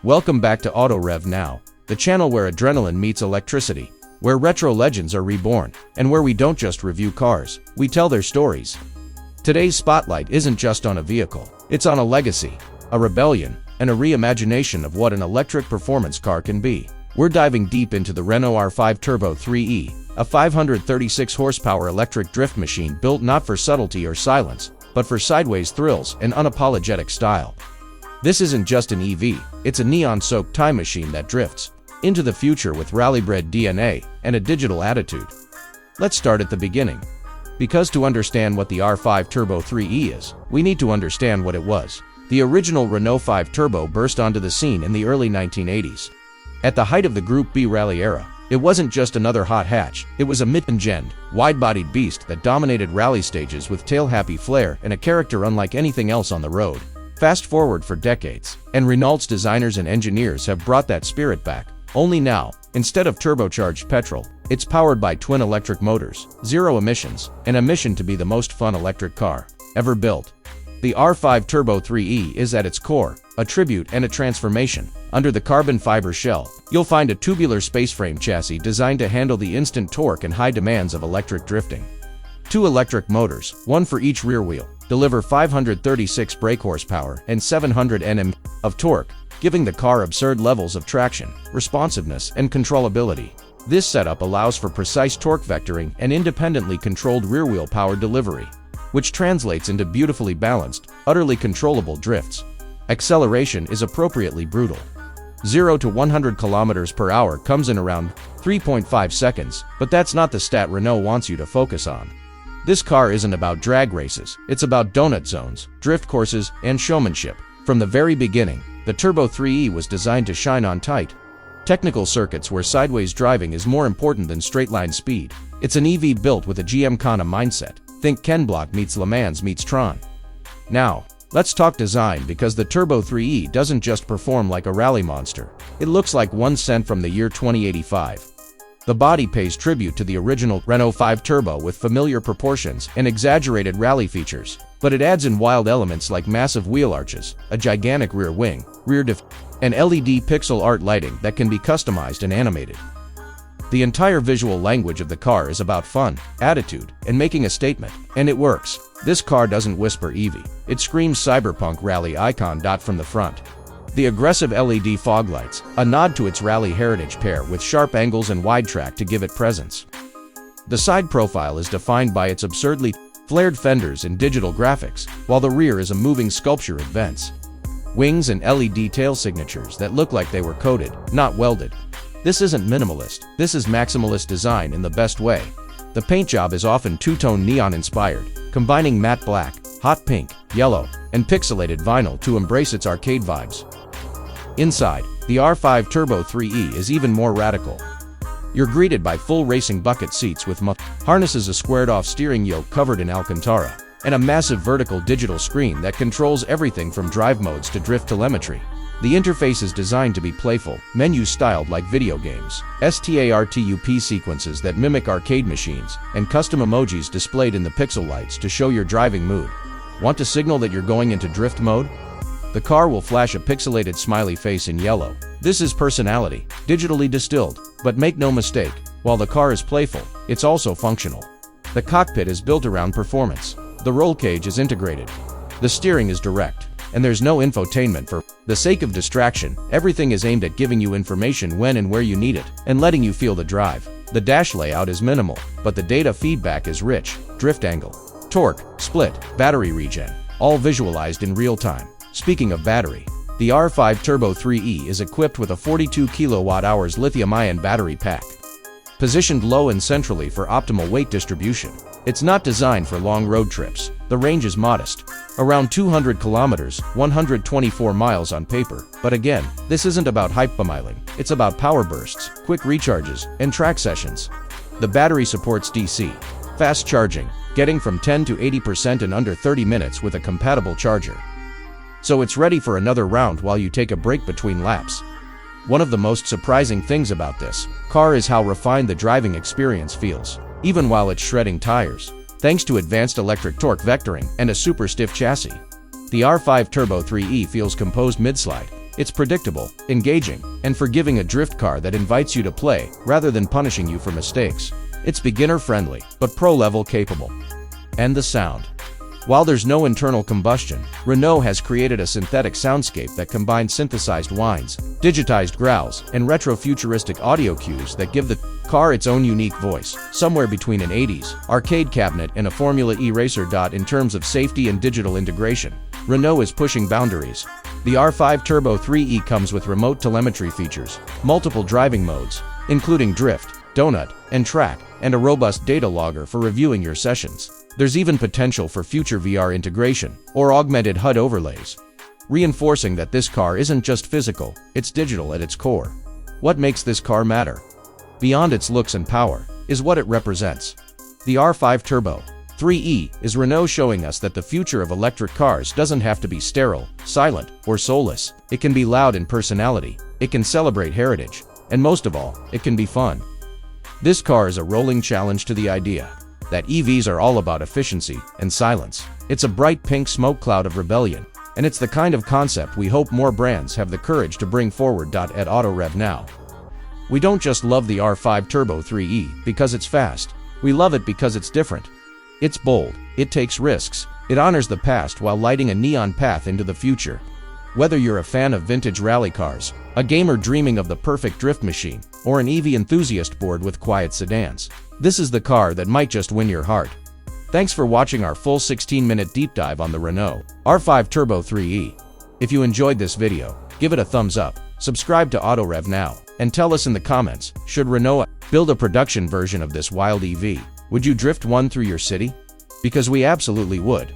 Welcome back to Rev Now, the channel where adrenaline meets electricity, where retro legends are reborn, and where we don't just review cars, we tell their stories. Today's spotlight isn't just on a vehicle, it's on a legacy, a rebellion, and a reimagination of what an electric performance car can be. We're diving deep into the Renault R5 Turbo 3E, a 536 horsepower electric drift machine built not for subtlety or silence, but for sideways thrills and unapologetic style. This isn't just an EV, it's a neon-soaked time machine that drifts into the future with rally-bred DNA and a digital attitude. Let's start at the beginning. Because to understand what the R5 Turbo 3E is, we need to understand what it was. The original Renault 5 Turbo burst onto the scene in the early 1980s. At the height of the Group B rally era, it wasn't just another hot hatch, it was a mid-engined, wide-bodied beast that dominated rally stages with tail-happy flair and a character unlike anything else on the road. Fast forward for decades, and Renault's designers and engineers have brought that spirit back. Only now, instead of turbocharged petrol, it's powered by twin electric motors, zero emissions, and a mission to be the most fun electric car ever built. The R5 Turbo 3E is at its core a tribute and a transformation. Under the carbon fiber shell, you'll find a tubular spaceframe chassis designed to handle the instant torque and high demands of electric drifting. Two electric motors, one for each rear wheel, deliver 536 brake horsepower and 700 Nm of torque, giving the car absurd levels of traction, responsiveness, and controllability. This setup allows for precise torque vectoring and independently controlled rear-wheel power delivery, which translates into beautifully balanced, utterly controllable drifts. Acceleration is appropriately brutal. 0 to 100 km per hour comes in around 3.5 seconds, but that's not the stat Renault wants you to focus on. This car isn't about drag races, it's about donut zones, drift courses, and showmanship. From the very beginning, the Turbo 3E was designed to shine on tight technical circuits where sideways driving is more important than straight-line speed. It's an EV built with a Gymkhana mindset. Think Ken Block meets Le Mans meets Tron. Now, let's talk design, because the Turbo 3E doesn't just perform like a rally monster. It looks like one sent from the year 2085. The body pays tribute to the original Renault 5 Turbo with familiar proportions and exaggerated rally features, but it adds in wild elements like massive wheel arches, a gigantic rear wing, and LED pixel art lighting that can be customized and animated. The entire visual language of the car is about fun, attitude, and making a statement, and it works. This car doesn't whisper EV, it screams cyberpunk rally icon. From the front, the aggressive LED fog lights, a nod to its rally heritage, pair with sharp angles and wide track to give it presence. The side profile is defined by its absurdly flared fenders and digital graphics, while the rear is a moving sculpture of vents, wings, and LED tail signatures that look like they were coated, not welded. This isn't minimalist, this is maximalist design in the best way. The paint job is often two-tone neon-inspired, combining matte black, hot pink, yellow, and pixelated vinyl to embrace its arcade vibes. Inside, the R5 Turbo 3E is even more radical. You're greeted by full racing bucket seats with harnesses, a squared-off steering yoke covered in Alcantara, and a massive vertical digital screen that controls everything from drive modes to drift telemetry. The interface is designed to be playful, menus styled like video games, STARTUP sequences that mimic arcade machines, and custom emojis displayed in the pixel lights to show your driving mood. Want to signal that you're going into drift mode? The car will flash a pixelated smiley face in yellow. This is personality, digitally distilled. But make no mistake, while the car is playful, it's also functional. The cockpit is built around performance. The roll cage is integrated. The steering is direct, and there's no infotainment for the sake of distraction. Everything is aimed at giving you information when and where you need it, and letting you feel the drive. The dash layout is minimal, but the data feedback is rich. Drift angle, torque, split, battery regen, all visualized in real time. Speaking of battery, the R5 Turbo 3E is equipped with a 42 kWh lithium-ion battery pack, positioned low and centrally for optimal weight distribution. It's not designed for long road trips. The range is modest, around 200 kilometers, 124 miles on paper. But again, this isn't about hypermiling. It's about power bursts, quick recharges, and track sessions. The battery supports DC fast charging, getting from 10 to 80% in under 30 minutes with a compatible charger. So it's ready for another round while you take a break between laps. One of the most surprising things about this car is how refined the driving experience feels, even while it's shredding tires, thanks to advanced electric torque vectoring and a super stiff chassis. The R5 Turbo 3E feels composed mid-slide. It's predictable, engaging, and forgiving, a drift car that invites you to play rather than punishing you for mistakes. It's beginner-friendly, but pro-level capable. And the sound. While there's no internal combustion, Renault has created a synthetic soundscape that combines synthesized whines, digitized growls, and retro-futuristic audio cues that give the car its own unique voice, somewhere between an 80s arcade cabinet and a Formula E racer. In terms of safety and digital integration, Renault is pushing boundaries. The R5 Turbo 3E comes with remote telemetry features, multiple driving modes, including drift, donut, and track, and a robust data logger for reviewing your sessions. There's even potential for future VR integration or augmented HUD overlays, reinforcing that this car isn't just physical, it's digital at its core. What makes this car matter, beyond its looks and power, is what it represents. The R5 Turbo 3E is Renault showing us that the future of electric cars doesn't have to be sterile, silent, or soulless. It can be loud in personality, it can celebrate heritage, and most of all, it can be fun. This car is a rolling challenge to the idea that EVs are all about efficiency and silence. It's a bright pink smoke cloud of rebellion, and it's the kind of concept we hope more brands have the courage to bring forward. At Auto Rev Now, we don't just love the R5 Turbo 3E because it's fast, we love it because it's different. It's bold, it takes risks, it honors the past while lighting a neon path into the future. Whether you're a fan of vintage rally cars, a gamer dreaming of the perfect drift machine, or an EV enthusiast bored with quiet sedans, this is the car that might just win your heart. Thanks for watching our full 16-minute deep dive on the Renault R5 Turbo 3E. If you enjoyed this video, give it a thumbs up, subscribe to Auto Rev Now, and tell us in the comments, should Renault build a production version of this wild EV? Would you drift one through your city? Because we absolutely would.